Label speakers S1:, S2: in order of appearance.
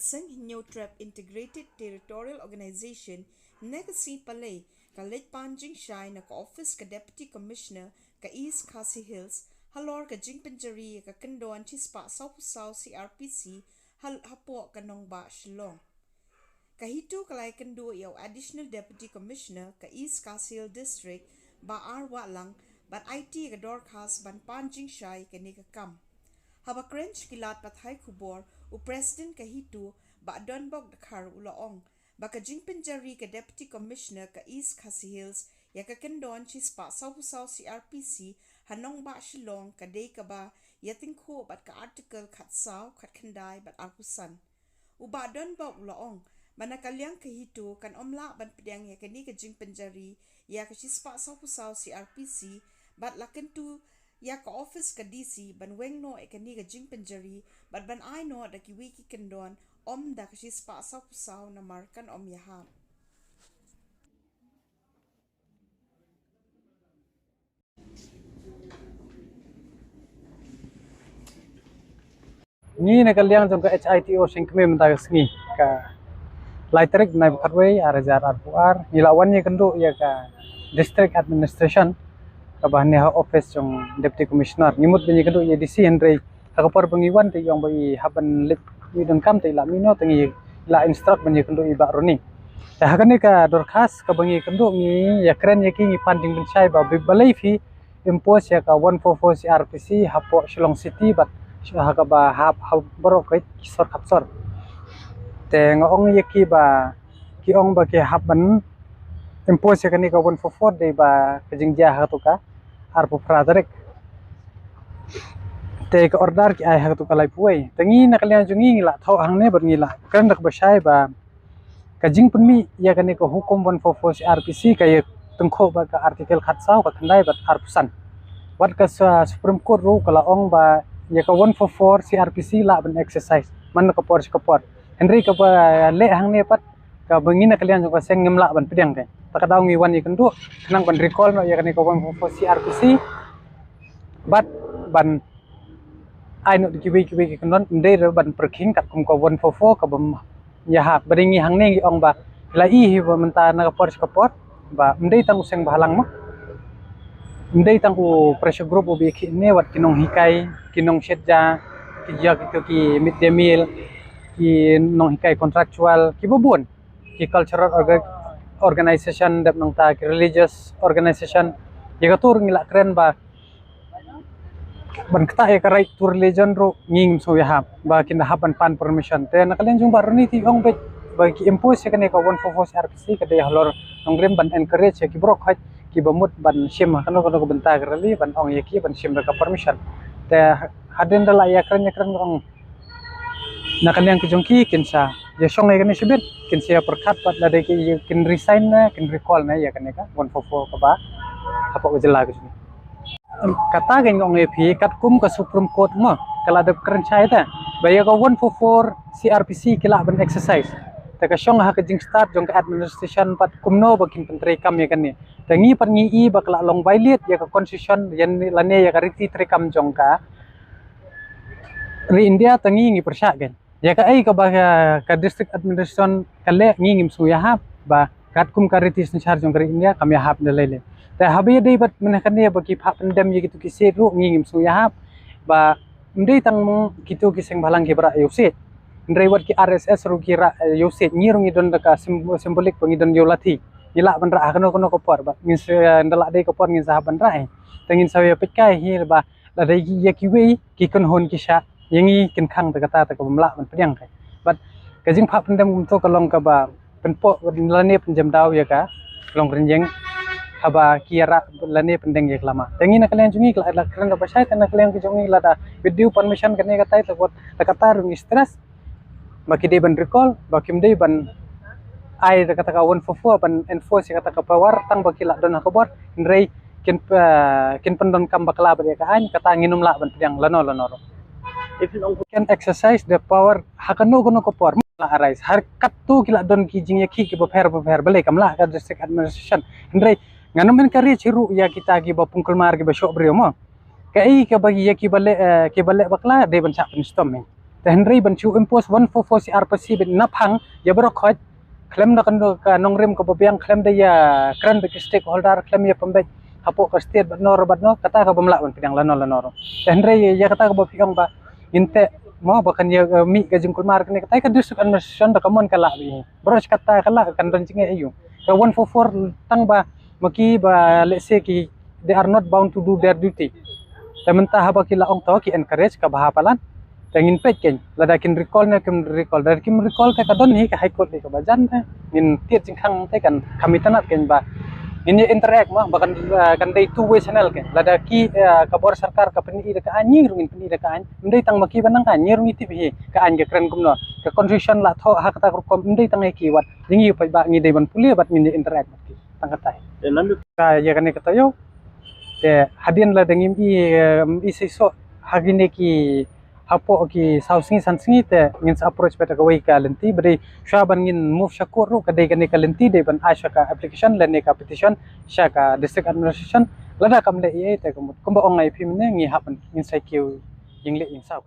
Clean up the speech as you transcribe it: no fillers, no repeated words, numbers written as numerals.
S1: Seng Trap Integrated Territorial Organization Negasi Palay ka Leit Jingkhang na ka Office ka Deputy Commissioner ka East Khasi Hills halor ka Jingkhang ka Kyndon chispa South CRPC hapo ka Nongba Shillong. Kahito kalay kendo yaw Additional Deputy Commissioner ka East Khasi Hills District ba arwa lang ban IT ka Dorcas ban Jingkhang ka ni ka kam. Haba cringe kilat pathay kubor u President kahito ba donbog dakar ulaong baka Jingkhang ka Deputy Commissioner ka East Khasi Hills ya ka Kyndon chispa South CRPC hanong ba Shillong ka day ka ba yating ko bat ka article katsaw kat kanday bat arpusan u ba donbog ulaong manakalyang kahito kan omla ban pedang ya kani ka Jingkhang ya ka chispa South CRPC bat lakentu ya ka office ka DC ban Weng no ekani ka Jingkhang bat ban I no da ki wiki Kyndon da ka chispa sa pusaw na markan yaham.
S2: Ni nakalyang jong ka HITO Seng kami mentagas ni ka Leit na patway arajar arpuar nilawan ni kendo ya ka District Administration kabahan ha office yung Deputy Commissioner nimut banyi kendo ya DC Andre kakapar pengiwan ti yung bagi haban lip ni don kam ti la mino tingi la instruct banyi kendo iba roni ta hakani ka dorkas ka bangi kendo ni ya kren ya ki ni panding benchai ba balai fi impose ya ka 144 CRPC hapo Shillong City bat haka ba hap borok kisor kapsor te ngong ya ki ba ki ong ba ki haban impose ya kani ka 144 de ba kajingja hatuka arpo pradarek te ka order ki ai hatu kalai puai tangi nakalian jungi ngila thau hangne bar ngila kan dak basai ba ka Jingkhang mi ya kani ka hukum 144 CRPC ka ye tengkho ba ka artikel khatsau ka khandai bat arpusan wat ka Supreme Court ru kala ong ba ya ka 144 CRPC la ban exercise man ka por henry ka ba le hangne pat ka bangina kalian ka Seng ngemla ban pedang kai takadaw ngi wan ikan tu kenang ban recall no ya kani ka 144 CRPC bat ban ai no kiwi Kyndon ndai ban perking kat kum ka 144 ka bam ya ha beringi hangne ngi ong ba la hi ba menta na ka por ba ndai tang Seng bahalang mo ndai tang ku pressure group obi ki ne wat kinong hikai kinong setja ki ja ki mid day meal ki nong hikai contractual ki bubun ki cultural organization dap nong ta religious organization ya tur ngila keren ba ban kata ya right to religion ro nging so ya ba kin haban pan permission te nakalen jung bar ni ti ong be ba ki impose ya kan ka 144 RPC ka de halor nong rem ban encourage ya ki brok hat ki bamut ban sim kan ko benta rali ban ong ya ki ban sim ka permission te haden dala ya keren ong nakalian kejongki kinsa ya song kan sibit kinsa perkat pat la de ki kin resign na kin recall na ya kan ka 144 ka ba apa ko jela ko kata kan ngong epi kat kum ka Supreme Court mo kala de keren chai ta baya ka 144 CRPC kila ban exercise ta ka song ha ka jing start jong ka administration pat kumno bakin pentri kam ya kan ni tangi par ngi I bakla long violate ya ka constitution yan lane ya ka riti tri kam jong ka ri India tangi ngi persya kan ya ka ai ka ba ka district administration kale ngingim suya ha ba kat kum karitis ni charge jong kari India kami hap de lele ta habi dei bat menakan dia bagi phap pendam ye gitu ki seru ngingim suya ha ba ndei tang kitu ki Seng balang ki bara yose ndrei wat ki RSS ru ki ra yose ngirung idon ka simbolik pengidon yolati ila ban ra kono ko por ba ngin ndala dei ko por ngin sahaban ra tengin saya pekai hi ba la dei ye ki wei ki kon hon ki sha yangi Jingkhang ta kata ta ko mla ban pedang kai but ka jing phap pendam to ka long ka ba penpo lane penjam daw ya ka long renjeng haba kiara lane pendeng ya lama tengi na kalian jungi la kran ba sai kana kalian ki jungi la da video permission kane ka tai takot takata rung stress baki de ban recall baki mdei ban ai kata ka 144 ban enforce kata ka power tang baki la don ka bot ndrei kin pendon kam bakla ba ka an kata nginum la ban pedang lano if you can exercise the power hakano kono ko power la arise har kattu kila don ki jing ya ki ba pher bale kamla ka district administration ndrei ngano men kari ciru ya kita ki ba pungkul mar ki ba shop brio mo kai ka bagi ya ki bale bakla de ban sa penstom me te henry ban chu impose 144 CRPC bin naphang ya bro khoj claim na kan ka nongrem ko babiang claim de ya kran big stakeholder claim ya pembek hapo ka state bat no kata ka bamla ban pidang lano te henry ya kata ka babiang ba inte mo bakan ya mi ka jingkul mar kene kata ka district administration da kamon kala bi bro kata kala kan don jinge ayu ka 144 tang ba maki ba let's say ki they are not bound to do their duty tamenta haba ki laong to ki encourage ka bahapalan tengin peken lada kin recall na kim recall dari kim recall ka don hi ka high court ka bajan nin tiet Jingkhang te kan kami tanat ken ba ini interact ma bakan kan dai two way channel ke lada ki ka bor sarkar ka peni ida ka anyi rungin peni ida ka an ndai tang maki banang ka anyi rungi tibi ka an ga kren gumno ka constitution la tho hak ta ko ndai tang ki wat jingi pa ba ngi dai ban puli bat ngi interact maki tang katai ka ya kan ka tayo te hadin la dengim i siso hagine ki hapo ki sausingi sansingi te ngin approach beta ka way ka lenti bade shaban ngin move shakur ro ka dai ka lenti de ban asha ka application la ne ka petition sha ka district administration lada kam le te kumba ongai phim ne ngi hapan ngin sai kiu jingle ing sau